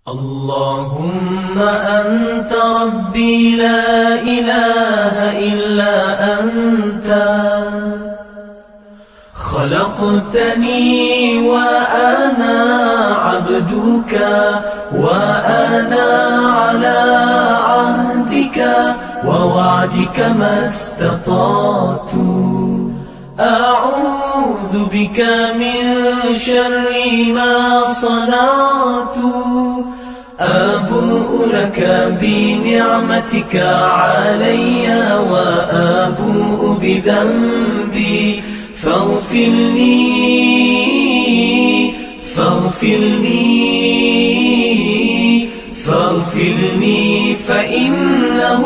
اللهم أنت ربي لا إله إلا أنت خلقتني وأنا عبدك وأنا على عهدك ووعدك ما استطعت أعوذ بك من شر ما صنعت أبوء لك بنعمتك علي وأبوء بذنبي فاغفر لي فإنه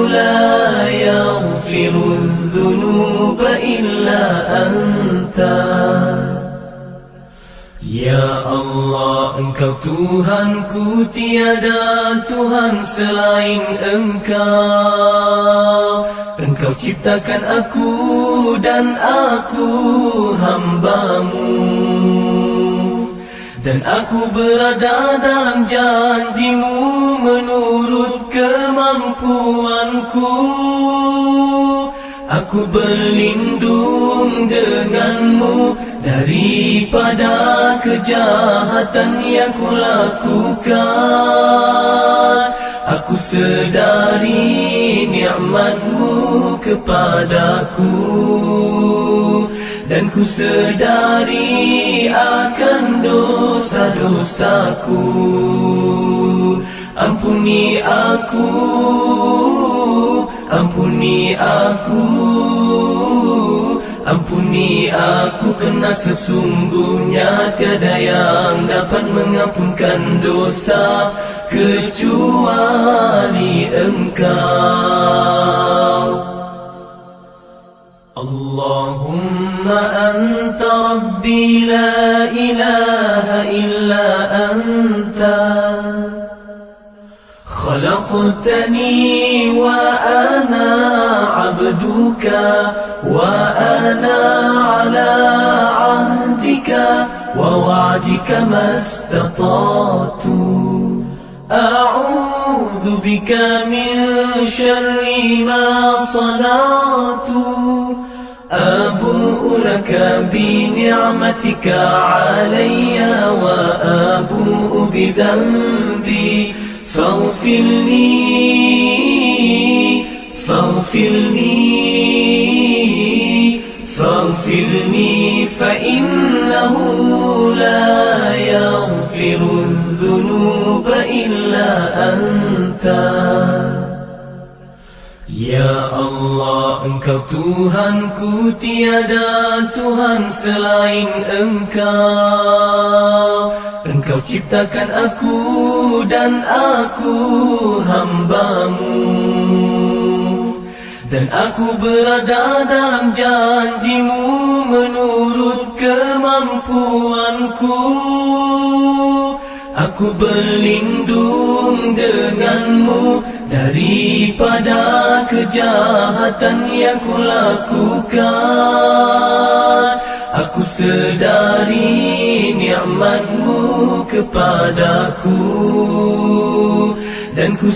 لا يغفر الذنوب إلا أنت. Ya Allah, Engkau Tuhanku, tiada Tuhan selain Engkau. Engkau ciptakan aku dan aku hamba-Mu, dan aku berada dalam janji-Mu menurut kemampuanku. Aku berlindung denganmu daripada kejahatan yang kulakukan. Aku sedari nikmat-Mu kepadaku, dan ku sedari akan dosa-dosaku. Ampuni aku, ampuni aku, ampuni aku, kerana sesungguhnya tiada yang dapat mengampunkan dosa kecuali Engkau. Allahumma anta rabbi la ilaha illa anta خلقتني وأنا عبدك وأنا على عهدك ووعدك ما استطعت أعوذ بك من شر ما صنعت أبوء لك بنعمتك علي وأبوء بذنبي فاغفر لي فإنه لا يغفر الذنوب إلا أنت. Ya Allah, Engkau Tuhanku, tiada Tuhan selain Engkau. Engkau ciptakan aku dan aku hamba-Mu, dan aku berada dalam janji-Mu menurut kemampuanku. Aku berlindung denganmu daripada kejahatan yang kulakukan. Aku sedari nikmat-Mu kepadaku, dan ku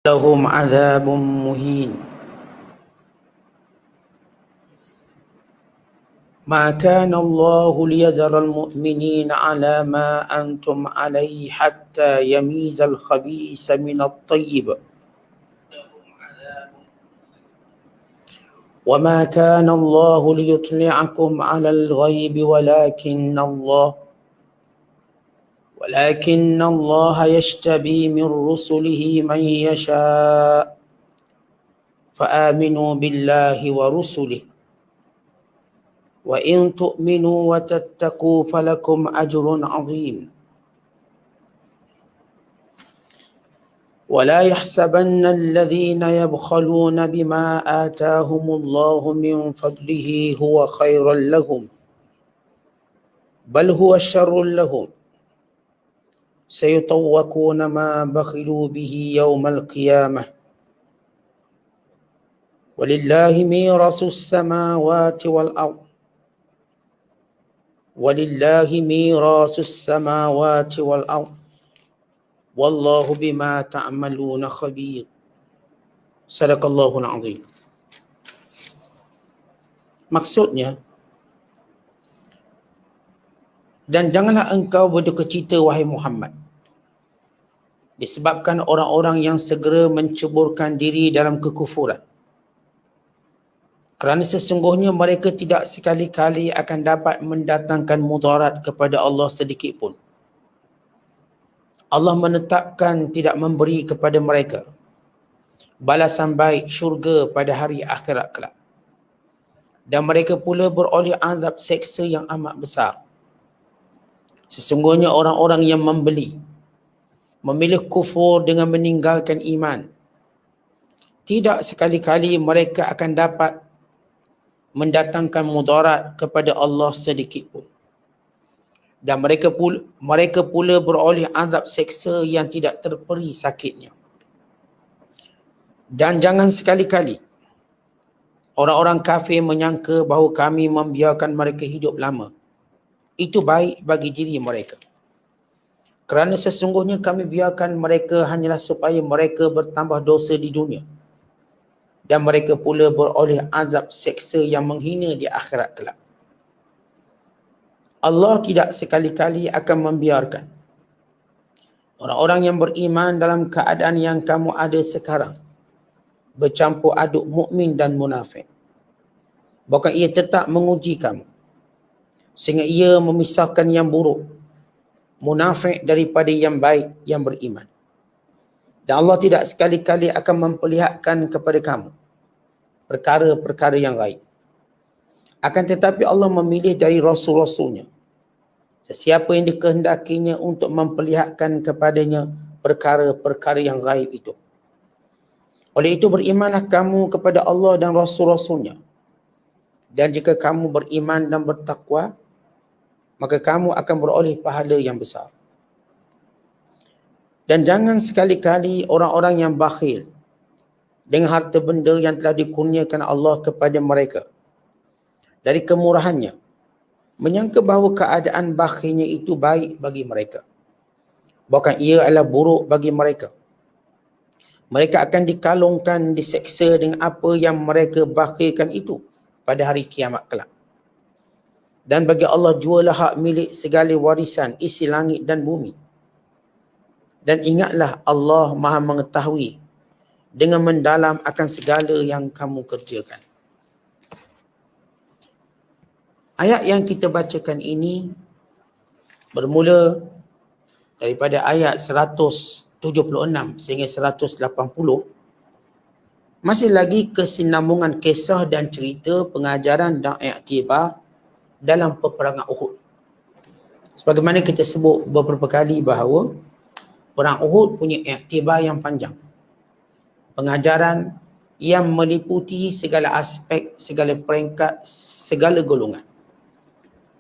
لهم عذاب مهين. ما كان الله ليذر المؤمنين على ما أنتم عليه حتى يميز الخبيث من الطيب وما كان الله ليطلعكم على الغيب ولكن الله يجتبي من رسله من يشاء فآمنوا بالله ورسله وإن تؤمنوا وتتقوا فلكم أجر عظيم ولا يحسبن الذين يبخلون بما آتاهم الله من فضله هو خير لهم بل هو شر لهم سيطوقون ما بخلوا به يوم القيامة ولله ميراث السماوات والأرض ولله ميراث السماوات والأرض والله بما تعملون خبير صدق Allahul Azim. Maksudnya, dan janganlah engkau berduka cita wahai Muhammad disebabkan orang-orang yang segera menceburkan diri dalam kekufuran, kerana sesungguhnya mereka tidak sekali-kali akan dapat mendatangkan mudarat kepada Allah sedikit pun. Allah menetapkan tidak memberi kepada mereka balasan baik syurga pada hari akhirat kelak. Dan mereka pula beroleh azab seksa yang amat besar. Sesungguhnya orang-orang yang memilih kufur dengan meninggalkan iman, tidak sekali-kali mereka akan dapat mendatangkan mudarat kepada Allah sedikit pun. Dan mereka pula beroleh azab seksa yang tidak terperi sakitnya. Dan jangan sekali-kali orang-orang kafir menyangka bahawa kami membiarkan mereka hidup lama. Itu baik bagi diri mereka. Kerana sesungguhnya kami biarkan mereka hanyalah supaya mereka bertambah dosa di dunia. Dan mereka pula beroleh azab seksa yang menghina di akhirat kelak. Allah tidak sekali-kali akan membiarkan orang-orang yang beriman dalam keadaan yang kamu ada sekarang bercampur aduk mukmin dan munafik. Bahkan ia tetap menguji kamu sehingga ia memisahkan yang buruk munafik daripada yang baik yang beriman. Dan Allah tidak sekali-kali akan memperlihatkan kepada kamu perkara-perkara yang gaib. Akan tetapi Allah memilih dari Rasul-Rasulnya sesiapa yang dikehendakinya untuk memperlihatkan kepadanya perkara-perkara yang gaib itu. Oleh itu berimanlah kamu kepada Allah dan Rasul-Rasulnya. Dan jika kamu beriman dan bertakwa, maka kamu akan beroleh pahala yang besar. Dan jangan sekali-kali orang-orang yang bakhil dengan harta benda yang telah dikurniakan Allah kepada mereka dari kemurahannya, menyangka bahawa keadaan bakhilnya itu baik bagi mereka. Bahkan ia adalah buruk bagi mereka. Mereka akan dikalungkan, diseksa dengan apa yang mereka bakhilkan itu pada hari kiamat kelak. Dan bagi Allah jualah hak milik segala warisan isi langit dan bumi. Dan ingatlah Allah Maha mengetahui dengan mendalam akan segala yang kamu kerjakan. Ayat yang kita bacakan ini bermula daripada ayat 176 sehingga 180. Masih lagi kesinambungan kisah dan cerita pengajaran dan iktibar dalam peperangan Uhud. Sebagaimana kita sebut beberapa kali bahawa perang Uhud punya iktibar yang panjang. Pengajaran yang meliputi segala aspek, segala peringkat, segala golongan.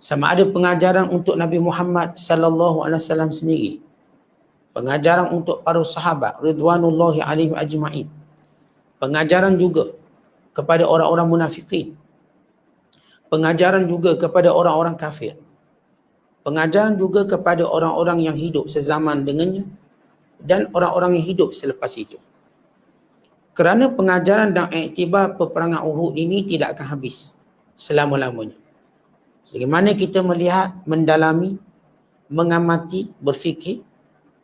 Sama ada pengajaran untuk Nabi Muhammad sallallahu alaihi wasallam sendiri, pengajaran untuk para sahabat ridwanullahi alaihim ajma'in, pengajaran juga kepada orang-orang munafikin, pengajaran juga kepada orang-orang kafir, pengajaran juga kepada orang-orang yang hidup sezaman dengannya dan orang-orang yang hidup selepas itu. Kerana pengajaran dan iktibar peperangan Uhud ini tidak akan habis selama-lamanya. Sebagaimana kita melihat, mendalami, mengamati, berfikir,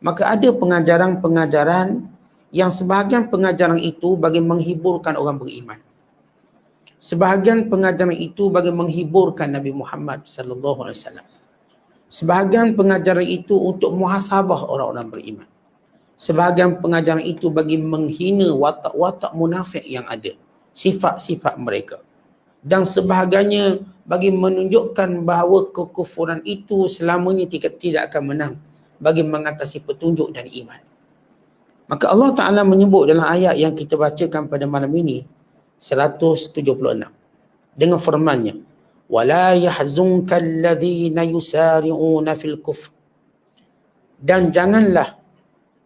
maka ada pengajaran-pengajaran yang sebahagian pengajaran itu bagi menghiburkan orang beriman. Sebahagian pengajaran itu bagi menghiburkan Nabi Muhammad sallallahu alaihi wasallam. Sebahagian pengajaran itu untuk muhasabah orang-orang beriman. Sebahagian pengajaran itu bagi menghina watak-watak munafik yang ada, sifat-sifat mereka. Dan sebahagiannya bagi menunjukkan bahawa kekufuran itu selamanya tidak akan menang bagi mengatasi petunjuk dan iman. Maka Allah Ta'ala menyebut dalam ayat yang kita bacakan pada malam ini, 176, dengan firman-Nya, وَلَا يَحْزُنْكَ الَّذِينَ يُسَارِعُونَ فِي الْكُفْرِ. Dan janganlah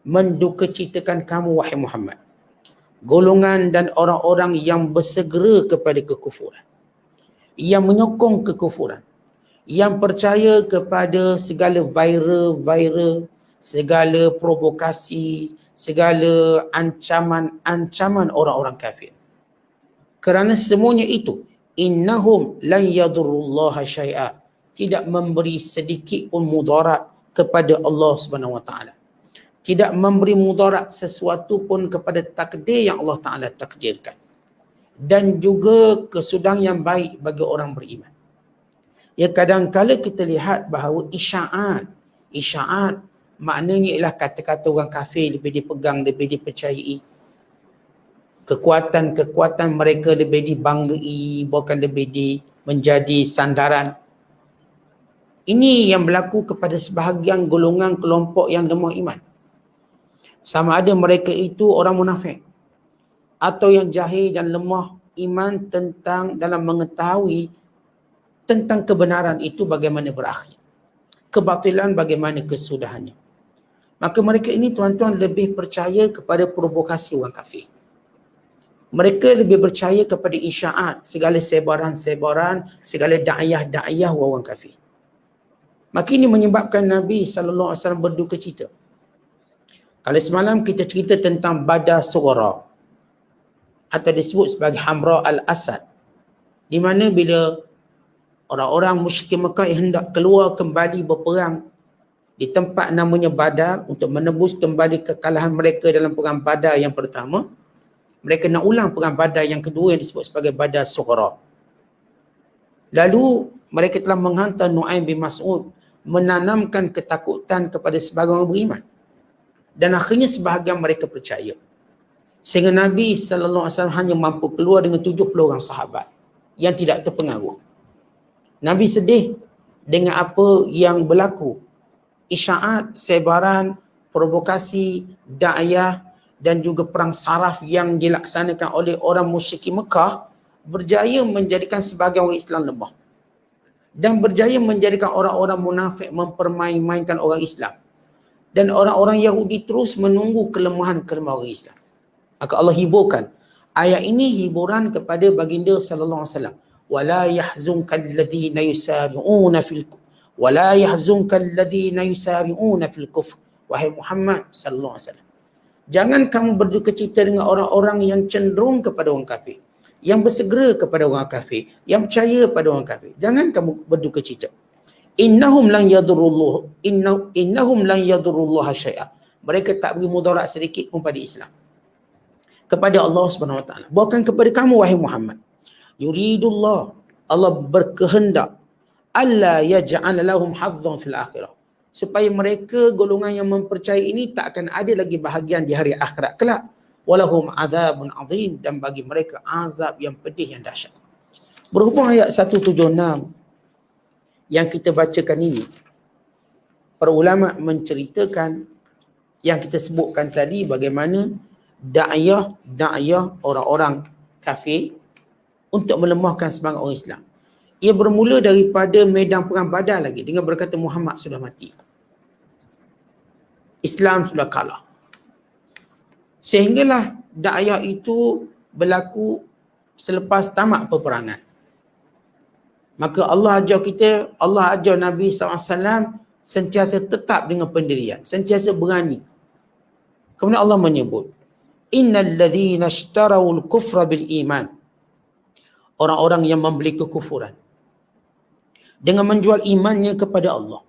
mendukacitakan kamu, wahai Muhammad, golongan dan orang-orang yang bersegera kepada kekufuran, yang menyokong kekufuran, yang percaya kepada segala viral, segala provokasi, segala ancaman orang-orang kafir. Kerana semuanya itu, innahum lan yadurrullaha syai'a, tidak memberi sedikit pun mudarat kepada Allah Subhanahu wa taala. Tidak memberi mudarat sesuatu pun kepada takdir yang Allah Taala takdirkan. Dan juga kesudahan yang baik bagi orang beriman. Ya, kadang-kala kita lihat bahawa isyaat maknanya ialah kata-kata orang kafir lebih dipegang, lebih dipercayai. Kekuatan mereka lebih dibanggai, bukan lebih menjadi sandaran. Ini yang berlaku kepada sebahagian golongan kelompok yang lemah iman. Sama ada mereka itu orang munafik atau yang jahil dan lemah iman tentang dalam mengetahui tentang kebenaran itu bagaimana berakhir, kebatilan bagaimana kesudahannya. Maka mereka ini, tuan-tuan, lebih percaya kepada provokasi orang kafir. Mereka lebih percaya kepada isyaat, segala sebaran-sebaran, segala da'iyah orang kafir. Maka ini menyebabkan Nabi SAW berduka cita. Kalau semalam kita cerita tentang Badar Sughra, atau disebut sebagai Hamra al-Asad, di mana bila orang-orang musyrikin Mekah yang hendak keluar kembali berperang di tempat namanya Badar untuk menebus kembali kekalahan mereka dalam perang Badar yang pertama, mereka nak ulang perang Badar yang kedua yang disebut sebagai Badar Sughra. Lalu mereka telah menghantar Nu'aim bin Mas'ud menanamkan ketakutan kepada sebahagian orang beriman. Dan akhirnya sebahagian mereka percaya. Sehingga Nabi SAW hanya mampu keluar dengan 70 orang sahabat yang tidak terpengaruh. Nabi sedih dengan apa yang berlaku. Isyaat, sebaran, provokasi, da'iyah dan juga perang saraf yang dilaksanakan oleh orang musyrikin Mekah berjaya menjadikan sebahagian orang Islam lemah. Dan berjaya menjadikan orang-orang munafik mempermain-mainkan orang Islam. Dan orang-orang Yahudi terus menunggu kelemahan-kelemahan orang Islam. Maka Allah hiburkan. Ayat ini hiburan kepada baginda sallallahu alaihi wasallam. Wala yahzunka alladhina yusari'una fil kufr. Wahai Muhammad sallallahu alaihi wasallam, jangan kamu berduka cita dengan orang-orang yang cenderung kepada orang kafir, yang bersegera kepada orang kafir, yang percaya pada orang kafir. Jangan kamu berduka cita. Innahum lan yadurrullaha syai'a. Mereka tak beri mudarat sedikit pun pada Islam, kepada Allah Subhanahu wa taala, bukan kepada kamu wahai Muhammad. Yuridullah, Allah berkehendak, alla yaj'al lahum hazzan fil akhirah, supaya mereka golongan yang mempercayai ini tak akan ada lagi bahagian di hari akhirat kelak. Walahum adzabun azim, dan bagi mereka azab yang pedih, yang dahsyat. Berhubung ayat 176 yang kita bacakan ini, para ulama menceritakan yang kita sebutkan tadi, bagaimana da'iyah orang-orang kafir untuk melemahkan semangat orang Islam. Ia bermula daripada medan perang Badar lagi dengan berkata Muhammad sudah mati, Islam sudah kalah. Sehinggalah da'iyah itu berlaku selepas tamat peperangan. Maka Allah ajar Nabi SAW sentiasa tetap dengan pendirian, sentiasa berani. Kemudian Allah menyebut, innal ladzina ishtarawul kufra bil iman, orang-orang yang membeli kekufuran dengan menjual imannya kepada Allah,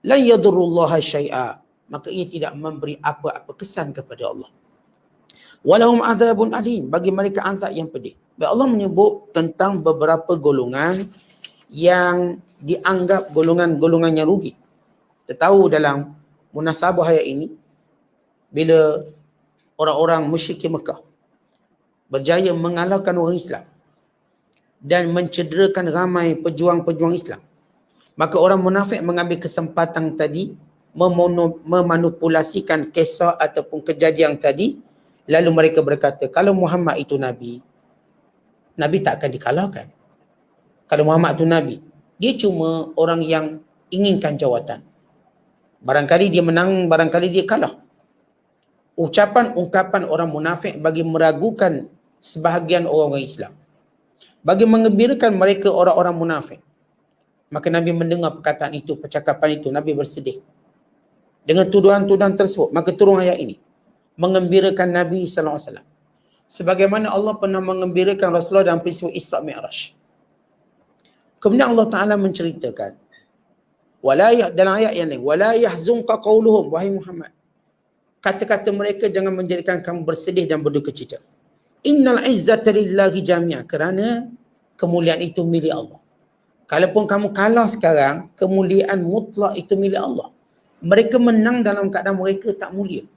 lan yadurrullaha syai'a, maka ia tidak memberi apa-apa kesan kepada Allah. Walahum azabun alim, bagi mereka azab yang pedih. Baik, Allah menyebut tentang beberapa golongan yang dianggap golongan-golongan yang rugi. Kita tahu dalam munasabah ayat ini, bila orang-orang musyrik Mekah berjaya mengalahkan orang Islam dan mencederakan ramai pejuang-pejuang Islam, maka orang munafik mengambil kesempatan tadi memanipulasikan kisah ataupun kejadian tadi. Lalu mereka berkata, kalau Muhammad itu Nabi, Nabi tak akan dikalahkan. Kalau Muhammad itu Nabi, dia cuma orang yang inginkan jawatan. Barangkali dia menang, barangkali dia kalah. Ucapan-ungkapan orang munafik bagi meragukan sebahagian orang Islam, bagi mengembirakan mereka orang-orang munafik. Maka Nabi mendengar perkataan itu, percakapan itu, Nabi bersedih dengan tuduhan-tuduhan tersebut. Maka turun ayat ini mengembirakan Nabi SAW, sebagaimana Allah pernah mengembirakan Rasulullah dalam peristiwa Isra Mi'raj. Kemudian Allah Ta'ala menceritakan dalam ayat yang lain, wala yahzunka qawluhum, wahai Muhammad, kata-kata mereka jangan menjadikan kamu bersedih dan berduka cita. Innal izzata lillahi jami'a, kerana kemuliaan itu milik Allah. Kalaupun kamu kalah sekarang, kemuliaan mutlak itu milik Allah. Mereka menang dalam keadaan mereka tak mulia.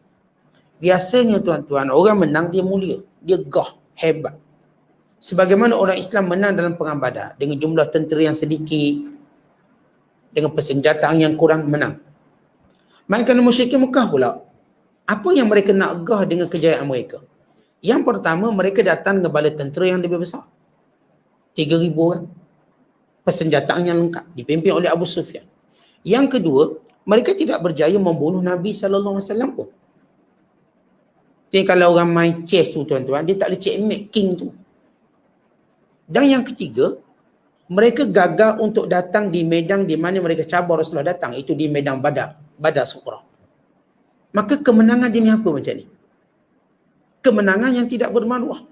Biasanya tuan-tuan, orang menang dia mulia, dia gah, hebat. Sebagaimana orang Islam menang dalam perang Badar dengan jumlah tentera yang sedikit, dengan persenjataan yang kurang, menang. Maka musyrikin Mekah pula, apa yang mereka nak gah dengan kejayaan mereka? Yang pertama, mereka datang dengan bala tentera yang lebih besar, 3,000 orang, persenjataan yang lengkap, dipimpin oleh Abu Sufyan. Yang kedua, mereka tidak berjaya membunuh Nabi SAW pun. Jadi kalau orang main chess tu tuan-tuan, dia tak boleh checkmate king tu. Dan yang ketiga, mereka gagal untuk datang di medan di mana mereka cabar Rasulullah datang, itu di medan Badar, Badar Sughra. Maka kemenangan dia ni apa macam ni? Kemenangan yang tidak bermaruah.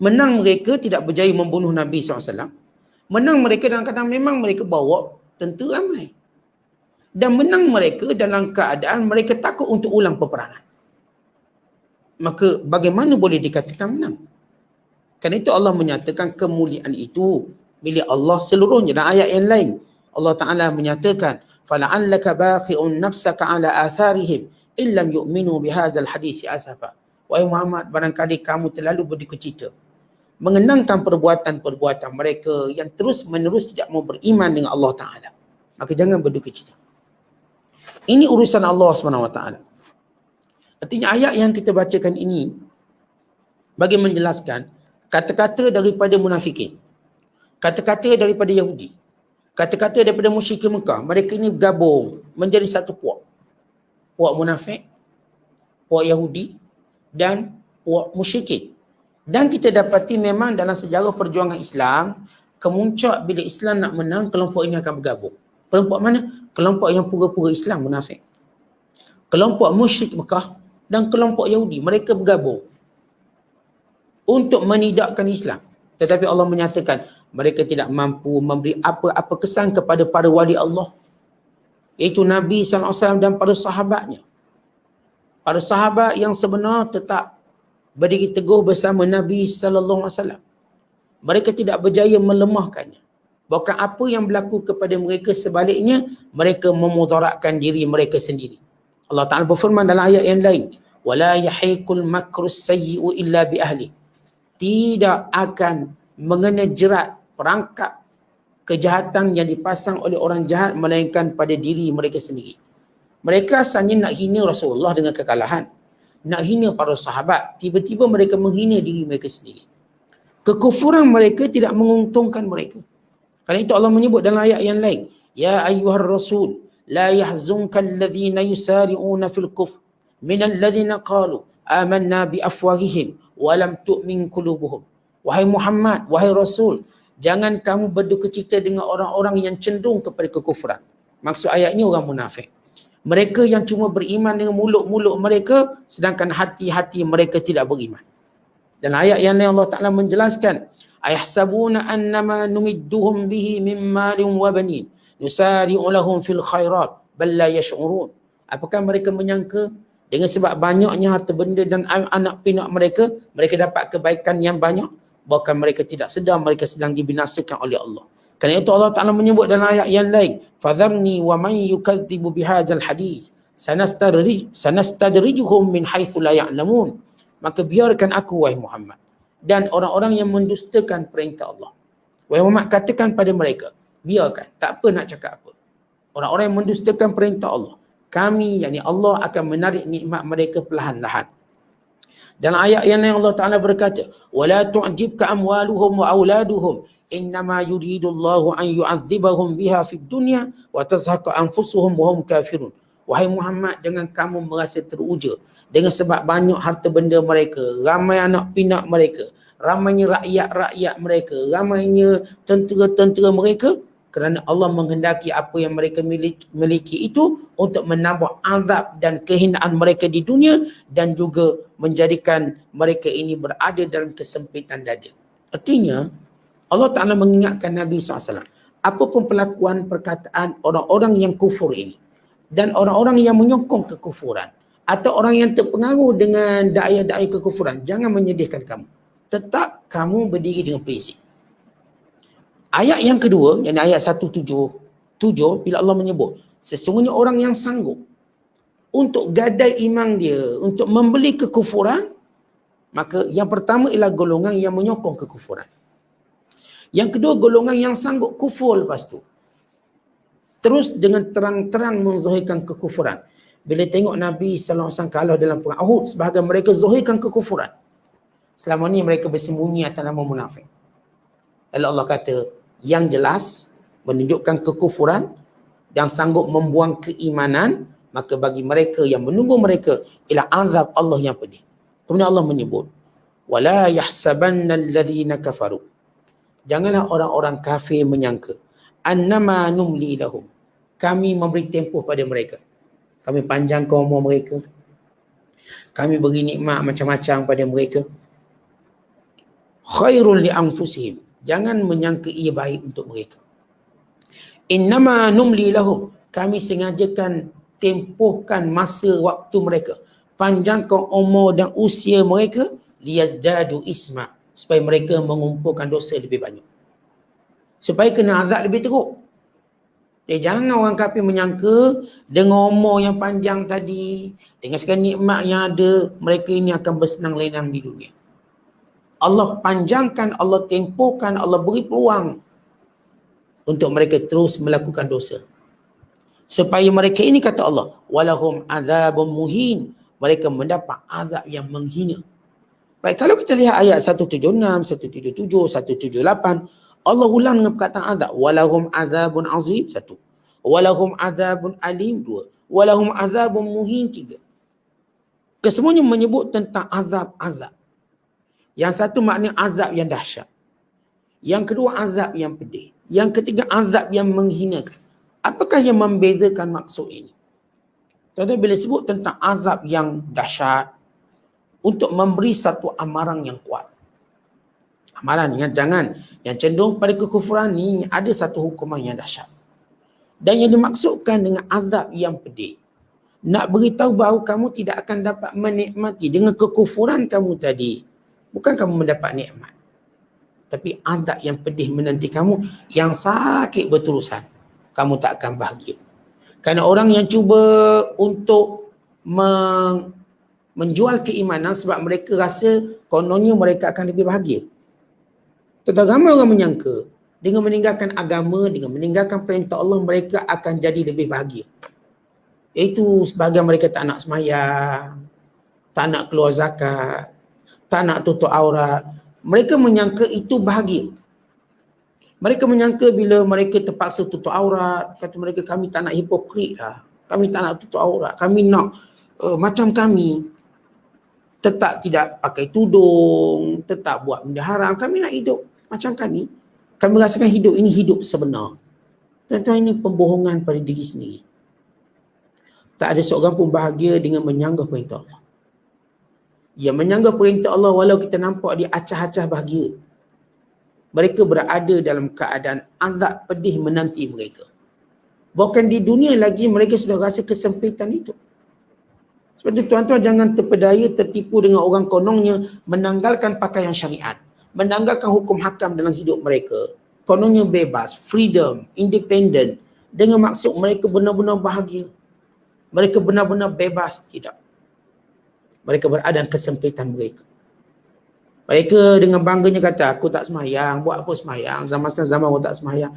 Menang mereka tidak berjaya membunuh Nabi SAW. Menang mereka dalam keadaan memang mereka bawa tentera ramai. Dan menang mereka dalam keadaan mereka takut untuk ulang peperangan. Maka bagaimana boleh dikatakan menang? Kerana itu Allah menyatakan kemuliaan itu milik Allah seluruhnya. Dan ayat yang lain Allah Ta'ala menyatakan, fala'allaka baqi'un nafsaka ala atharihim illam yu'minu bihazal hadisi asafa. Wahai Muhammad, barangkali kamu terlalu berduka cita mengenangkan perbuatan-perbuatan mereka yang terus menerus tidak mau beriman dengan Allah Ta'ala. Maka jangan berduka cita. Ini urusan Allah SWT. Artinya ayat yang kita bacakan ini bagi menjelaskan kata-kata daripada munafikin, kata-kata daripada Yahudi, kata-kata daripada musyrikin Mekah. Mereka ini bergabung menjadi satu puak. Puak munafik, puak Yahudi dan puak musyrikin. Dan kita dapati memang dalam sejarah perjuangan Islam, kemuncak bila Islam nak menang, kelompok ini akan bergabung. Kelompok mana? Kelompok yang pura-pura Islam, munafik. Kelompok musyrik Mekah dan kelompok Yahudi, mereka bergabung untuk menidakkan Islam. Tetapi Allah menyatakan mereka tidak mampu memberi apa-apa kesan kepada para wali Allah, iaitu Nabi SAW dan para sahabatnya. Para sahabat yang sebenar tetap berdiri teguh bersama Nabi SAW. Mereka tidak berjaya melemahkannya. Bahkan apa yang berlaku kepada mereka, sebaliknya mereka memudaratkan diri mereka sendiri. Allah Ta'ala berfirman dalam ayat yang lain, wala yahiqul makrus sayyi'u illa bi ahli. Tidak akan mengena jerat perangkap kejahatan yang dipasang oleh orang jahat melainkan pada diri mereka sendiri. Mereka asalnya nak hina Rasulullah dengan kekalahan, nak hina para sahabat, tiba-tiba mereka menghina diri mereka sendiri. Kekufuran mereka tidak menguntungkan mereka. Kerana itu Allah menyebut dalam ayat yang lain, ya ayyuhar rasul la yahzunka alladhina yusari'una fil kufr minal ladhina qalu amanna bi afwahihim wa lam tu'min qulubuhum. Wahai Muhammad, wahai Rasul, jangan kamu berduka cita dengan orang-orang yang cenderung kepada kekufuran. Maksud ayat ini orang munafik. Mereka yang cuma beriman dengan mulut-mulut mereka, sedangkan hati-hati mereka tidak beriman. Dan ayat yang lain Allah Ta'ala menjelaskan, ayahsabuna annama numidduhum bihi min malin wa banin nusari'u lahum fil khairat bal la yash'urun. Apakah mereka menyangka dengan sebab banyaknya harta benda dan anak pinak mereka, mereka dapat kebaikan yang banyak? Bahkan mereka tidak sedar mereka sedang dibinasakan oleh Allah. Kerana itu Allah Ta'ala menyebut dalam ayat yang lain, fadharni wa man yukadzibu bihadzal hadis sanastadrijuhum min haitsu la ya'lamun. Maka biarkan aku, wahai Muhammad, dan orang-orang yang mendustakan perintah Allah. Wahai Muhammad, katakan pada mereka, biarkan, tak apa nak cakap apa. Orang-orang yang mendustakan perintah Allah, kami, yakni Allah, akan menarik nikmat mereka perlahan-lahan. Dalam ayat yang lain Allah Ta'ala berkata, wala tu'jibka amwaluhum wa auladuhum innama yuridullahu an yu'adzibahum biha fid dunya wa tazhaqa anfusuhum wa hum kafirun. Wahai Muhammad, jangan kamu merasa teruja dengan sebab banyak harta benda mereka, ramai anak pinak mereka, ramainya rakyat-rakyat mereka, ramainya tentera-tentera mereka, kerana Allah menghendaki apa yang mereka miliki itu untuk menambah azab dan kehinaan mereka di dunia dan juga menjadikan mereka ini berada dalam kesempitan dada. Artinya, Allah Ta'ala mengingatkan Nabi SAW, apapun perlakuan perkataan orang-orang yang kufur ini dan orang-orang yang menyokong kekufuran atau orang yang terpengaruh dengan dai-dai kekufuran, jangan menyedihkan kamu. Tetap kamu berdiri dengan prinsip. Ayat yang kedua, yang ayat 177, bila Allah menyebut, sesungguhnya orang yang sanggup untuk gadai iman dia, untuk membeli kekufuran, maka yang pertama ialah golongan yang menyokong kekufuran. Yang kedua, golongan yang sanggup kufur lepas tu. Terus dengan terang-terang menzahirkan kekufuran. Bila tengok Nabi SAW kalah dalam perang Uhud, sebahagian mereka zahirkan kekufuran. Selama ni mereka bersembunyi atas nama munafik. Lalu Allah kata, yang jelas menunjukkan kekufuran dan sanggup membuang keimanan, maka bagi mereka yang menunggu mereka ialah azab Allah yang pedih. Kemudian Allah menyebut, wala yahsabanna alladhina kafaru. Janganlah orang-orang kafir menyangka annama numli lahum, kami memberi tempoh pada mereka, kami panjangkan umur mereka, kami beri nikmat macam-macam pada mereka. Khairul li anfusihim, jangan menyangka ia baik untuk mereka. Innama numli lahum, kami sengajakan tempohkan masa waktu mereka, panjangkan umur dan usia mereka, liyazdadu isma, supaya mereka mengumpulkan dosa lebih banyak, supaya kena azab lebih teruk. Jangan orang kafir menyangka dengan umur yang panjang tadi, dengan segala nikmat yang ada, mereka ini akan bersenang lenang di dunia. Allah panjangkan, Allah tempohkan, Allah beri peluang untuk mereka terus melakukan dosa. Supaya mereka ini, kata Allah, walahum azabun muhin, mereka mendapat azab yang menghina. Baik, kalau kita lihat ayat 176, 177, 178, Allah ulang dengan perkataan azab. Walahum azabun azim, 1. Walahum azabun alim, 2. Walahum azabun muhin, 3. Kesemuanya menyebut tentang azab-azab. Yang satu makna azab yang dahsyat. Yang kedua azab yang pedih. Yang ketiga azab yang menghinakan. Apakah yang membezakan maksud ini? Tadi bila sebut tentang azab yang dahsyat, untuk memberi satu amaran yang kuat. Amaran yang yang cenderung pada kekufuran ni ada satu hukuman yang dahsyat. Dan yang dimaksudkan dengan azab yang pedih, nak beritahu bahawa kamu tidak akan dapat menikmati dengan kekufuran kamu tadi. Bukan kamu mendapat nikmat, tapi azab yang pedih menanti kamu, yang sakit berterusan. Kamu tak akan bahagia. Kerana orang yang cuba untuk menjual keimanan sebab mereka rasa kononnya mereka akan lebih bahagia. Tetapi ramai orang menyangka dengan meninggalkan agama, dengan meninggalkan perintah Allah, mereka akan jadi lebih bahagia. Iaitu sebahagian mereka tak nak sembahyang, tak nak keluar zakat, tak nak tutup aurat. Mereka menyangka itu bahagia. Mereka menyangka bila mereka terpaksa tutup aurat, kata mereka, kami tak nak hipokrit lah. Kami tak nak tutup aurat. Kami nak macam kami. Tetap tidak pakai tudung, tetap buat benda haram. Kami nak hidup macam kami. Kami rasakan hidup ini hidup sebenar. Tuan-tuan, ini pembohongan pada diri sendiri. Tak ada seorang pun bahagia dengan menyanggah perintah Allah. Yang menyanggah perintah Allah, walau kita nampak dia acah-acah bahagia, mereka berada dalam keadaan azab pedih menanti mereka. Bahkan di dunia lagi mereka sudah rasa kesempitan itu. Sebab itu tuan-tuan jangan terpedaya tertipu dengan orang konongnya menanggalkan pakaian syariat, menanggalkan hukum hakam dalam hidup mereka. Konongnya bebas, freedom, independent, dengan maksud mereka benar-benar bahagia. Mereka benar-benar bebas. Tidak. Mereka berada dalam kesempitan mereka. Mereka dengan bangganya kata, aku tak semayang, buat apa semayang, zaman sekarang zaman orang tak semayang.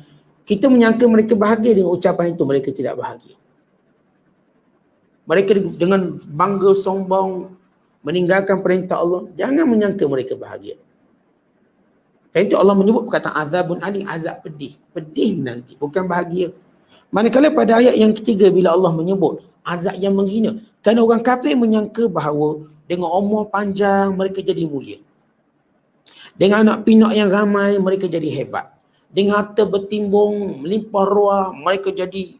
Kita menyangka mereka bahagia dengan ucapan itu, mereka tidak bahagia. Mereka dengan bangga sombong meninggalkan perintah Allah, jangan menyangka mereka bahagia. Kerana itu Allah menyebut perkataan azabun alim, azab pedih. Pedih nanti, bukan bahagia. Manakala pada ayat yang ketiga bila Allah menyebut azab yang menghina. Kerana orang kafir menyangka bahawa dengan umur panjang mereka jadi mulia. Dengan anak pinak yang ramai mereka jadi hebat. Dengan harta bertimbung, melimpah ruah, mereka jadi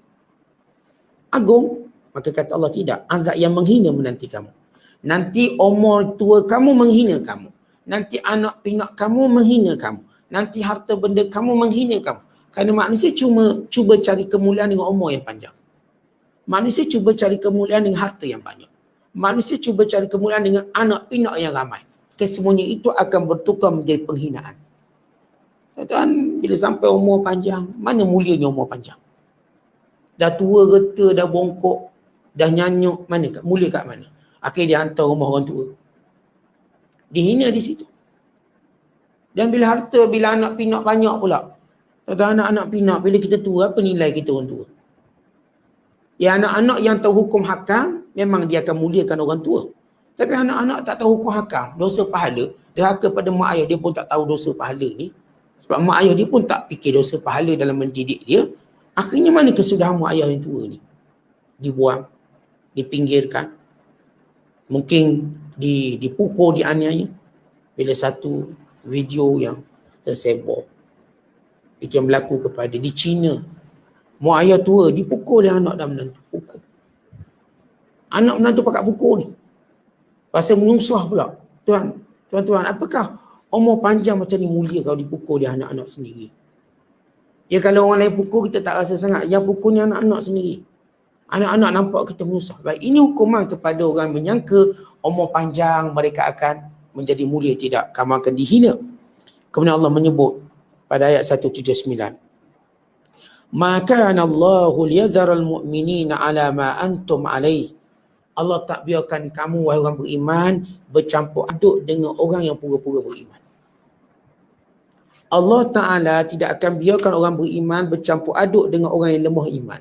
agung. Maka kata Allah tidak. Azab yang menghina menanti kamu. Nanti umur tua kamu menghina kamu. Nanti anak pinak kamu menghina kamu. Nanti harta benda kamu menghina kamu. Kerana manusia cuba cari kemuliaan dengan umur yang panjang. Manusia cuba cari kemuliaan dengan harta yang banyak. Manusia cuba cari kemuliaan dengan anak pinak yang ramai. Kesemuanya itu akan bertukar menjadi penghinaan. Tuan-tuan, bila sampai umur panjang, mana mulianya umur panjang? Dah tua reta, dah bongkok, dah nyanyuk, mana mulia kat mana? Akhirnya dia hantar rumah orang tua. Dihina di situ. Dan bila harta, bila anak pinak banyak pula. Tuan-tuan, anak-anak pinak, bila kita tua, apa nilai kita orang tua? Ya, anak-anak yang tahu hukum hakam, memang dia akan muliakan orang tua. Tapi anak-anak tak tahu hukum hakam, dosa pahala, derhaka pada mak ayah, dia pun tak tahu dosa pahala ni. Sebab mak ayah dia pun tak fikir dosa pahala dalam mendidik dia. Akhirnya mana kesudahan mak ayah yang tua ni? Dibuang, dipinggirkan, mungkin dipukul, dianiaya. Bila satu video yang tersebar, itu yang berlaku kepada di China. Mak ayah tua dipukul oleh anak dan menantu. Pukul. Anak menantu pakat pukul ni. Pasal menyusah pula. Tuan-tuan, apakah umur panjang macam ni mulia kalau dipukul oleh anak-anak sendiri? Ya, kalau orang lain pukul kita tak rasa sangat. Yang pukulnya anak-anak sendiri. Anak-anak nampak kita menyusah. Baik, ini hukuman kepada orang menyangka umur panjang mereka akan menjadi mulia. Tidak, kamu akan dihina. Kemudian Allah menyebut pada ayat 179. Maka Allahu liyadharal mu'minina ala ma antum alaih. Allah tak biarkan kamu wahai orang beriman bercampur aduk dengan orang yang pura-pura beriman. Allah Ta'ala tidak akan biarkan orang beriman bercampur aduk dengan orang yang lemah iman.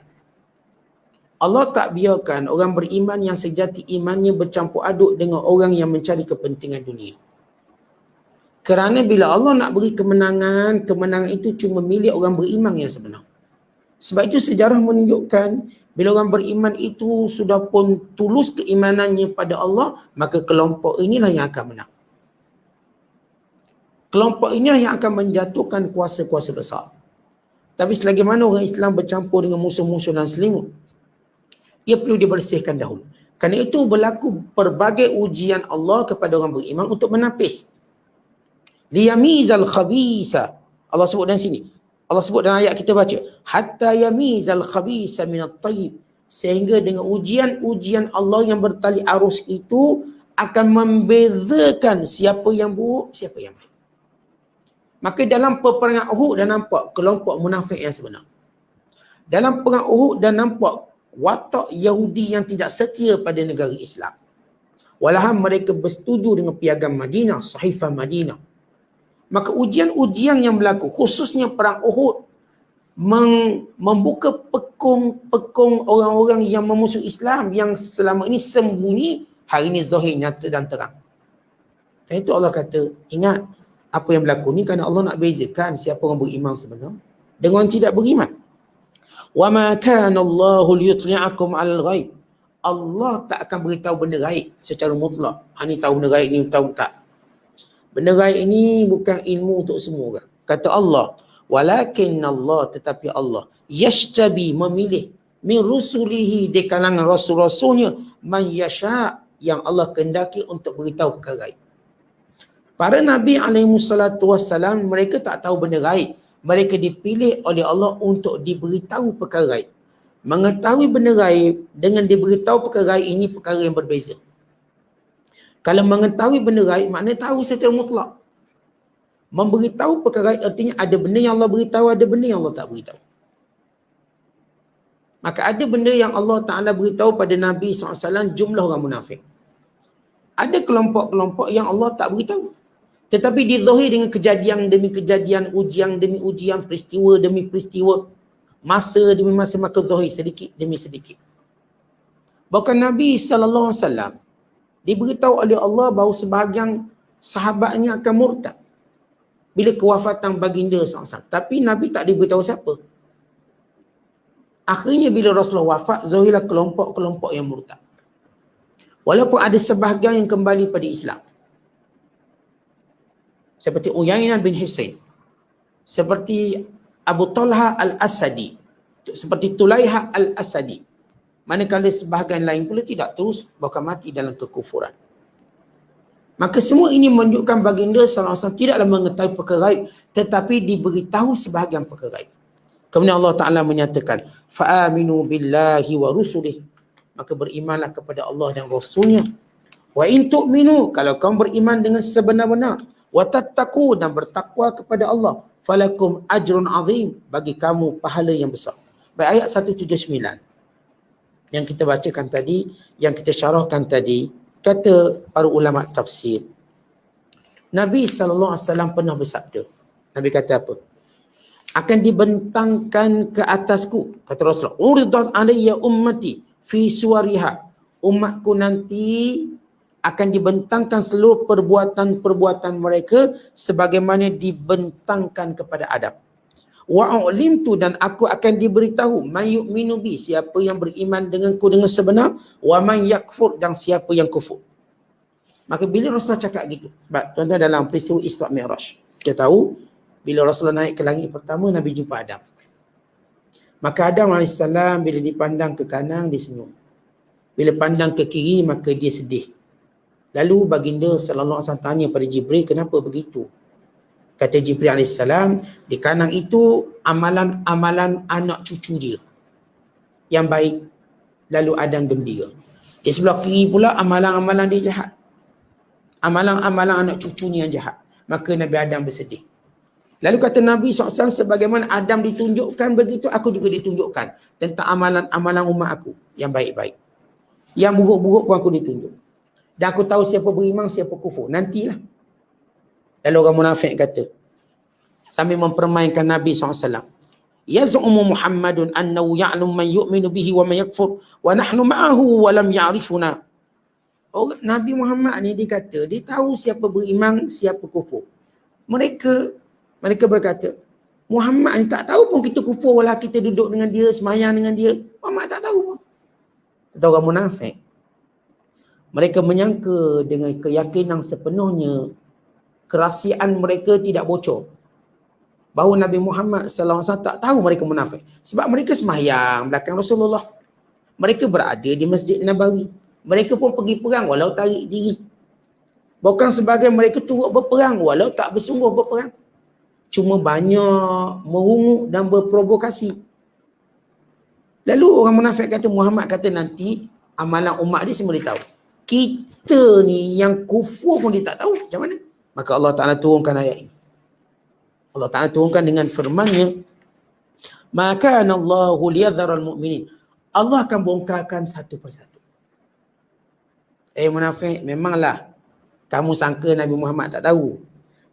Allah tak biarkan orang beriman yang sejati imannya bercampur aduk dengan orang yang mencari kepentingan dunia. Kerana bila Allah nak beri kemenangan, kemenangan itu cuma milik orang beriman yang sebenar. Sebab itu sejarah menunjukkan bila orang beriman itu sudah pun tulus keimanannya pada Allah, maka kelompok inilah yang akan menang. Kelompok inilah yang akan menjatuhkan kuasa-kuasa besar. Tapi selagi mana orang Islam bercampur dengan musuh-musuh dan selimut, ia perlu dibersihkan dahulu. Kerana itu berlaku pelbagai ujian Allah kepada orang beriman untuk menapis. Liyamizal khabisa. Allah sebut dalam sini. Allah sebut dalam ayat kita baca, hatta yamizal khabisa minat tayyib, sehingga dengan ujian-ujian Allah yang bertali arus itu akan membezakan siapa yang buruk, siapa yang baik. Maka dalam peperangan Uhud dah nampak kelompok munafik yang sebenar. Dalam perang Uhud dah nampak watak Yahudi yang tidak setia pada negara Islam. Walaupun mereka bersetuju dengan piagam Madinah, Sahifah Madinah. Maka ujian-ujian yang berlaku, khususnya perang Uhud, membuka pekung orang-orang yang memusuh Islam, yang selama ini sembunyi, hari ini zahir, nyata dan terang. Dan itu Allah kata, ingat apa yang berlaku ni kerana Allah nak bezakan siapa orang beriman sebenar dengan orang tidak beriman. Wa ma kana Allahu liyutli'akum 'alal ghaib. Allah tak akan beritahu benda gaib secara mutlak. Ni tahu benda gaib, ni tahu tak. Benda gaib ini bukan ilmu untuk semua orang. Kata Allah, walakin Allah, tetapi Allah yashtabi, memilih min rusulihi, di kalangan rasul-rasulnya, man yasha, yang Allah kehendaki untuk beritahu perkara gaib. Para Nabi SAW, mereka tak tahu benda gaib. Mereka dipilih oleh Allah untuk diberitahu perkara gaib. Mengetahui benda gaib dengan diberitahu perkara gaib ini perkara yang berbeza. Kalau mengetahui benda gaib maknanya tahu secara mutlak. Memberitahu perkara gaib artinya ada benda yang Allah beritahu, ada benda yang Allah tak beritahu. Maka ada benda yang Allah Ta'ala beritahu pada Nabi SAW jumlah orang munafik. Ada kelompok-kelompok yang Allah tak beritahu. Tetapi dizahir dengan kejadian demi kejadian, ujian demi ujian, peristiwa demi peristiwa, masa demi masa, maka zahir sedikit demi sedikit. Bahkan Nabi SAW diberitahu oleh Allah bahawa sebahagian sahabatnya akan murtad bila kewafatan baginda SAW. Tapi Nabi tak diberitahu siapa. Akhirnya bila Rasulullah wafat, zahirlah kelompok-kelompok yang murtad. Walaupun ada sebahagian yang kembali pada Islam. Seperti Uyainah bin Husain, seperti Abu Talha al-Asadi, seperti Tulaiha al-Asadi. Manakala sebahagian lain pula tidak, terus bahkan mati dalam kekufuran. Maka semua ini menunjukkan baginda SAW tidaklah mengetahui perkara gaib, tetapi diberitahu sebahagian perkara gaib. Kemudian Allah Ta'ala menyatakan, fa'aminu billahi wa rusulih. Maka berimanlah kepada Allah dan Rasulnya. Wa in tu'minu, kalau kamu beriman dengan sebenar-benar, wa tattaqu, dan bertakwa kepada Allah, falakum ajrun azim, bagi kamu pahala yang besar. Baik, ayat 179 yang kita bacakan tadi, yang kita syarahkan tadi, kata para ulama tafsir, Nabi SAW pernah bersabda. Nabi kata apa? Akan dibentangkan ke atasku, kata Rasulullah, uridat alayya ummati fi suwariha, umatku nanti akan dibentangkan seluruh perbuatan-perbuatan mereka sebagaimana dibentangkan kepada Adam. Wa ulimtu, dan aku akan diberitahu, man yu'minu bi, siapa yang beriman denganku dengan sebenar, wa man yakfur, dan siapa yang kufur. Maka bila Rasulullah cakap gitu, sebab tuan-tuan dalam peristiwa Isra Mi'raj, kita tahu bila Rasulullah naik ke langit pertama, Nabi jumpa Adam. Maka Adam AS bila dipandang ke kanan, dia senyum. Bila pandang ke kiri, maka dia sedih. Lalu baginda SAW tanya pada Jibril, kenapa begitu? Kata Jibril AS, di kanan itu amalan-amalan anak cucu dia yang baik. Lalu Adam gembira. Di sebelah kiri pula amalan-amalan dia jahat. Amalan-amalan anak cucunya yang jahat. Maka Nabi Adam bersedih. Lalu kata Nabi SAW, sebagaimana Adam ditunjukkan begitu, aku juga ditunjukkan tentang amalan-amalan umat aku yang baik-baik. Yang buruk-buruk pun aku ditunjuk. Dan aku tahu siapa beriman, siapa kufur. Nantilah. Lalu orang munafik kata, sambil mempermainkan Nabi SAW, yaz'umu Muhammadun annahu ya'lam man yu'minu bihi wa man yakfur wa nahnu ma'ahu wa lam ya'rifuna. Nabi Muhammad ni dia kata, dia tahu siapa beriman, siapa kufur. Mereka berkata, Muhammad ni tak tahu pun kita kufur walau kita duduk dengan dia, semayang dengan dia. Muhammad tak tahu pun. Kata orang munafik. Mereka menyangka dengan keyakinan sepenuhnya, kerahsiaan mereka tidak bocor. Bahawa Nabi Muhammad SAW tak tahu mereka munafik. Sebab mereka semayang belakang Rasulullah. Mereka berada di Masjid Nabawi. Mereka pun pergi perang walau tarik diri. Bahkan sebagian mereka turut berperang walau tak bersungguh berperang. Cuma banyak merungut dan berprovokasi. Lalu orang munafik kata, Muhammad kata nanti amalan umat dia semua dia tahu. Kita ni yang kufur pun dia tak tahu. Macam mana? Maka Allah Ta'ala turunkan ayat ini. Allah Ta'ala turunkan dengan firman-Nya, maka Allahu liyadharal mu'minin. Allah akan bongkarkan satu persatu. Munafik, memanglah kamu sangka Nabi Muhammad tak tahu.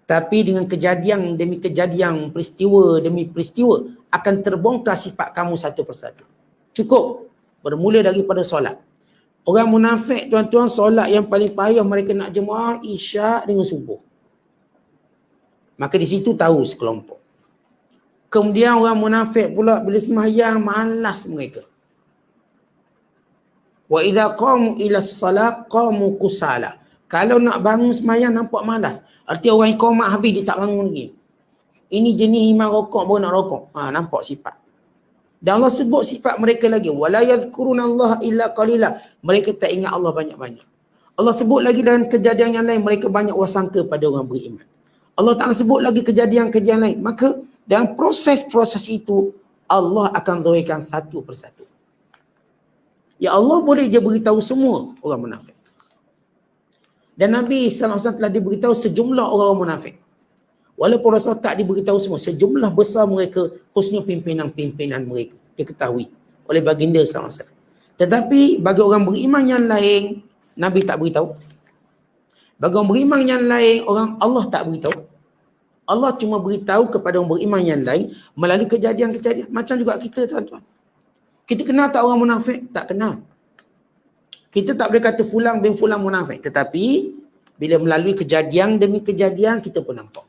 Tapi dengan kejadian demi kejadian, peristiwa demi peristiwa, akan terbongkar sifat kamu satu persatu. Cukup bermula daripada solat. Orang munafik, tuan-tuan, solat yang paling payah mereka nak jemaah isyak dengan subuh. Maka di situ tahu sekelompok. Kemudian orang munafik pula bila sembahyang malas mereka. Wa idza qamu ila salat qamu kusala. Kalau nak bangun sembahyang nampak malas. Arti orang iqamah habis dia tak bangun lagi. Ini jenis imam rokok baru nak rokok. Nampak sifat. Dan Allah sebut sifat mereka lagi. Wala yadhkurunallaha illa qalila. Mereka tak ingat Allah banyak-banyak. Allah sebut lagi dalam kejadian yang lain, mereka banyak wasangka pada orang beriman. Allah Ta'ala sebut lagi kejadian-kejadian lain. Maka dalam proses-proses itu, Allah akan zahirkan satu persatu. Ya Allah boleh je beritahu semua orang munafik. Dan Nabi SAW telah diberitahu sejumlah orang munafik. Walaupun Rasul tak diberitahu semua, sejumlah besar mereka, khususnya pimpinan-pimpinan mereka, diketahui oleh baginda SAW. Tetapi bagi orang beriman yang lain, Nabi tak beritahu. Bagi orang beriman yang lain, Allah tak beritahu. Allah cuma beritahu kepada orang beriman yang lain melalui kejadian-kejadian. Macam juga kita, tuan-tuan. Kita kenal tak orang munafik? Tak kenal. Kita tak boleh kata fulang bin fulang munafik. Tetapi bila melalui kejadian demi kejadian, kita pun nampak.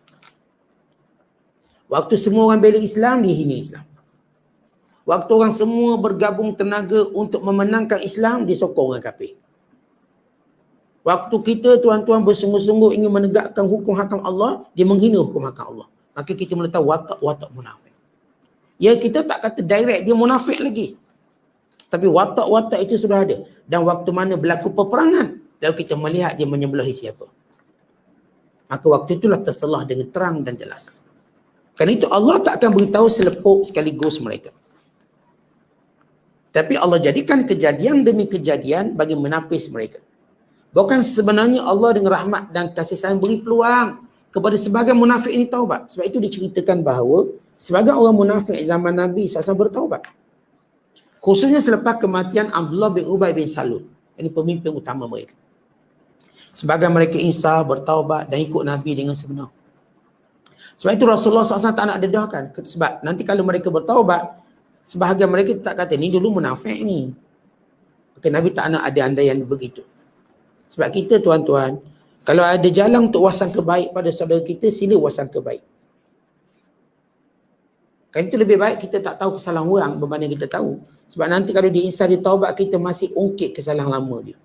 Waktu semua orang bela Islam, dia hina Islam. Waktu orang semua bergabung tenaga untuk memenangkan Islam, dia sokong orang kafir. Waktu kita, tuan-tuan, bersungguh-sungguh ingin menegakkan hukum hakam Allah, dia menghina hukum hakam Allah. Maka kita meletak watak-watak munafik. Ya, kita tak kata direct dia munafik lagi. Tapi watak-watak itu sudah ada. Dan waktu mana berlaku peperangan, lalu kita melihat dia menyembelahi siapa. Maka waktu itulah terselah dengan terang dan jelas. Kerana itu Allah tak akan beritahu selepuk sekaligus mereka. Tapi Allah jadikan kejadian demi kejadian bagi menapis mereka. Bukan sebenarnya Allah dengan rahmat dan kasih sayang beri peluang kepada sebagian munafik ini taubat. Sebab itu diceritakan bahawa sebagian orang munafik zaman Nabi SAW bertaubat. Khususnya selepas kematian Abdullah bin Ubay bin Salul. Ini pemimpin utama mereka. Sebagian mereka insaf, bertaubat dan ikut Nabi dengan sebenar. Sebab itu Rasulullah SAW tak nak dedahkan. Sebab nanti kalau mereka bertaubat, sebahagian mereka tak kata, ni dulu munafik ni. Maka Nabi tak nak ada andaian begitu. Sebab kita, tuan-tuan, kalau ada jalan untuk wasangka baik pada saudara kita, sila wasangka baik. Kan itu lebih baik kita tak tahu kesalahan orang berbanding kita tahu. Sebab nanti kalau dia insaf, dia taubat, kita masih ungkit kesalahan lama dia.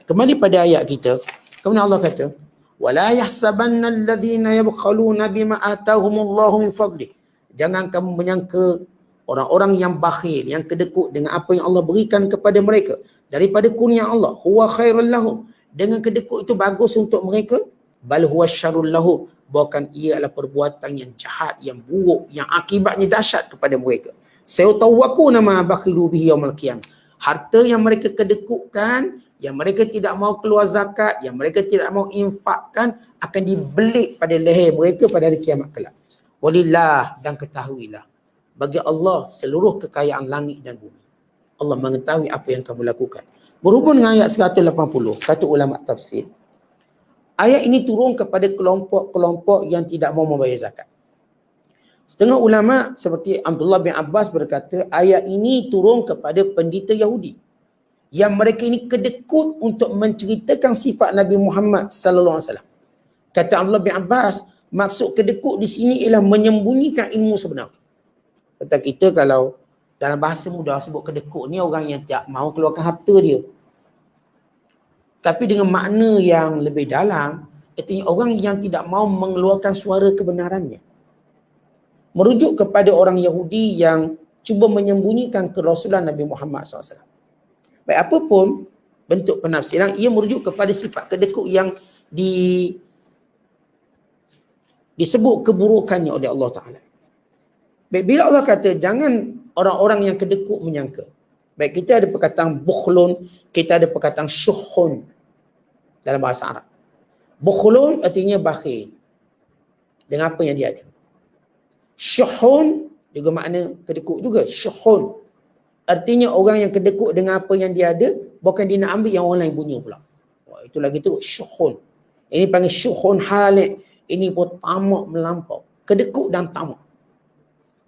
Kembali pada ayat kita, kemudian Allah kata, وَلَا يَحْسَبَنَّ الَّذِينَ يَبْخَلُونَ بِمَا آتَاهُمُ اللَّهُ مِنْ فَضْلِهِ. Jangan kamu menyangka orang-orang yang bakhil, yang kedekut dengan apa yang Allah berikan kepada mereka daripada kurnia Allah. Huwa khairul lahum. Dengan kedekut itu bagus untuk mereka. Bal huwa syarrul lahum. Bahkan ia adalah perbuatan yang jahat, yang buruk, yang akibatnya dahsyat kepada mereka. Sayutawwaquna ma bakhilu bihi yaumil qiyamah. Harta yang mereka kedekutkan, yang mereka tidak mau keluar zakat, yang mereka tidak mau infakkan, akan dibelik pada leher mereka pada hari kiamat kelak. Walillah, dan ketahuilah, bagi Allah seluruh kekayaan langit dan bumi. Allah mengetahui apa yang kamu lakukan. Berhubung dengan ayat 180, kata ulama tafsir, ayat ini turun kepada kelompok-kelompok yang tidak mau membayar zakat. Setengah ulama seperti Abdullah bin Abbas berkata, ayat ini turun kepada pendeta Yahudi yang mereka ini kedekut untuk menceritakan sifat Nabi Muhammad sallallahu alaihi wasallam. Kata Abdullah bin Abbas, maksud kedekut di sini ialah menyembunyikan ilmu sebenar. Kata kita kalau dalam bahasa mudah sebut kedekut ni orang yang tak mau keluarkan harta dia. Tapi dengan makna yang lebih dalam, artinya orang yang tidak mau mengeluarkan suara kebenarannya. Merujuk kepada orang Yahudi yang cuba menyembunyikan kerasulan Nabi Muhammad SAW. Baik apapun bentuk penafsiran, ia merujuk kepada sifat kedekut yang disebut keburukannya oleh Allah Ta'ala. Baik, bila Allah kata jangan orang-orang yang kedekut menyangka. Baik, kita ada perkataan bukhlun, kita ada perkataan syuhun dalam bahasa Arab. Bukhlun artinya bakhil dengan apa yang dia ada. Syuhun juga makna kedekut juga. Syuhun artinya orang yang kedekut dengan apa yang dia ada, bukan dia nak ambil yang orang lain punya pula. Wah, itu lagi tu syuhun. Ini panggil syuhun halik. Ini pun tamak melampau. Kedekut dan tamak.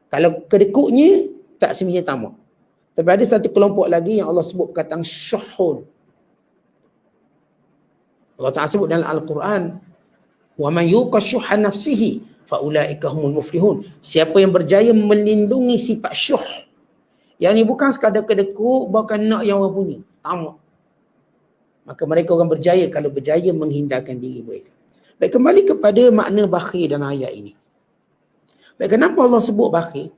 Kalau kedekutnya tak semestinya tamak. Tapi ada satu kelompok lagi yang Allah sebut perkataan syuhun. Allah Ta'ala sebut dalam Al-Quran, wa man yuqa syuhha nafsihi fa ulaika humul muflihun. Siapa yang berjaya melindungi sifat syuh. Yang ni bukan sekadar kedekut, bukan nak yang orang punya, tamak. Maka mereka orang berjaya kalau berjaya menghindarkan diri mereka. Baik, kembali kepada makna bakhil dan ayat ini. Baik, kenapa Allah sebut bakhil?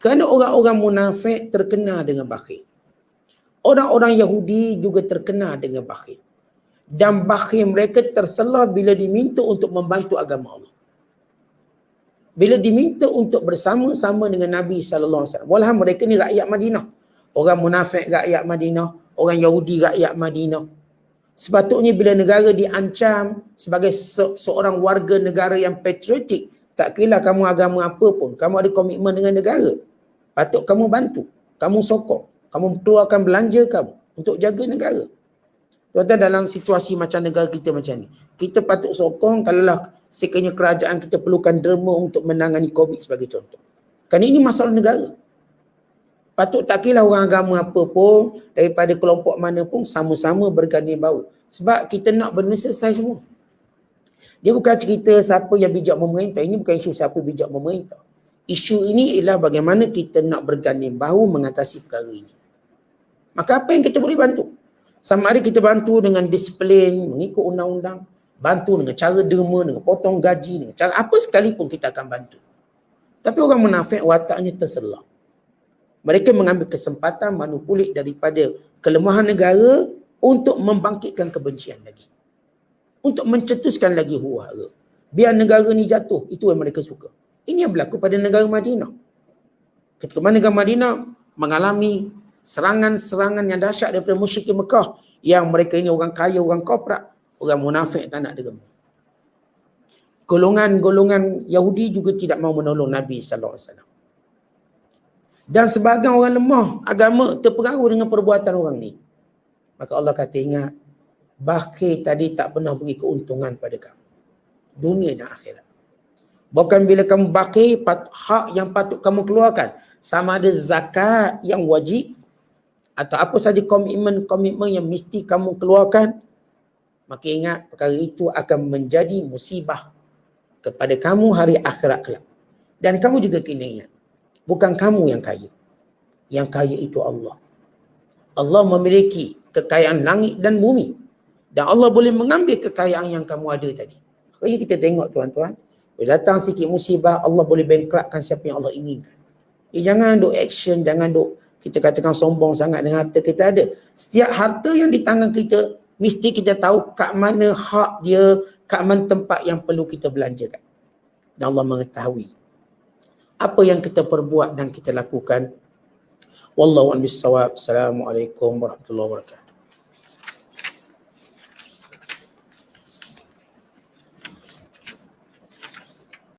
Kerana orang-orang munafik terkena dengan bakhil. Orang-orang Yahudi juga terkena dengan bakhil. dan bakhil mereka terselah bila diminta untuk membantu agama Allah. Bila diminta untuk bersama-sama dengan Nabi SAW. Walaupun mereka ni rakyat Madinah. Orang munafik rakyat Madinah. Orang Yahudi rakyat Madinah. Sepatutnya bila negara diancam sebagai seorang warga negara yang patriotik, tak kira kamu agama apa pun, kamu ada komitmen dengan negara, patut kamu bantu, kamu sokong, kamu keluarkan belanja kamu untuk jaga negara. Tuan-tuan, dalam situasi macam negara kita macam ni, kita patut sokong kalaulah sekiranya kerajaan kita perlukan derma untuk menangani COVID sebagai contoh. Kerana ini masalah negara. Patut tak kira orang agama apa pun, daripada kelompok mana pun, sama-sama berganding bahu. Sebab kita nak benda selesai semua. Dia bukan cerita siapa yang bijak memerintah. Ini bukan isu siapa bijak memerintah. Isu ini ialah bagaimana kita nak berganding bahu mengatasi perkara ini. Maka apa yang kita boleh bantu? Sama ada kita bantu dengan disiplin, mengikut undang-undang, bantu dengan cara derma, dengan potong gaji, dengan cara apa sekalipun kita akan bantu. Tapi orang munafik wataknya terselah. Mereka mengambil kesempatan manipulate daripada kelemahan negara untuk membangkitkan kebencian lagi. Untuk mencetuskan lagi huru-hara. Biar negara ni jatuh, itu yang mereka suka. Ini yang berlaku pada negara Madinah. Ketika mana negara Madinah mengalami serangan-serangan yang dahsyat daripada musyrikin Mekah, yang mereka ini orang kaya, orang korporat, orang munafik tak nak derma. Golongan-golongan Yahudi juga tidak mahu menolong Nabi SAW. Dan sebahagian orang lemah agama terpengaruh dengan perbuatan orang ni. Maka Allah kata, ingat, bakhil tadi tak pernah beri keuntungan pada kamu, dunia dan akhirat. Bahkan bila kamu bakhil, hak yang patut kamu keluarkan, sama ada zakat yang wajib atau apa saja komitmen yang mesti kamu keluarkan, maka ingat perkara itu akan menjadi musibah kepada kamu hari akhirat kelak. Dan kamu juga kena ingat, bukan kamu yang kaya. Yang kaya itu Allah. Allah memiliki kekayaan langit dan bumi. Dan Allah boleh mengambil kekayaan yang kamu ada tadi. Makanya kita tengok tuan-tuan, bila datang sikit musibah, Allah boleh bankruptkan siapa yang Allah inginkan. Jangan duk action, jangan duk kita katakan sombong sangat dengan harta kita ada. Setiap harta yang di tangan kita, mesti kita tahu kat mana hak dia, kat mana tempat yang perlu kita belanjakan. Dan Allah mengetahui apa yang kita perbuat dan kita lakukan. Wallahu a'lam bissawab. Assalamualaikum warahmatullahi wabarakatuh.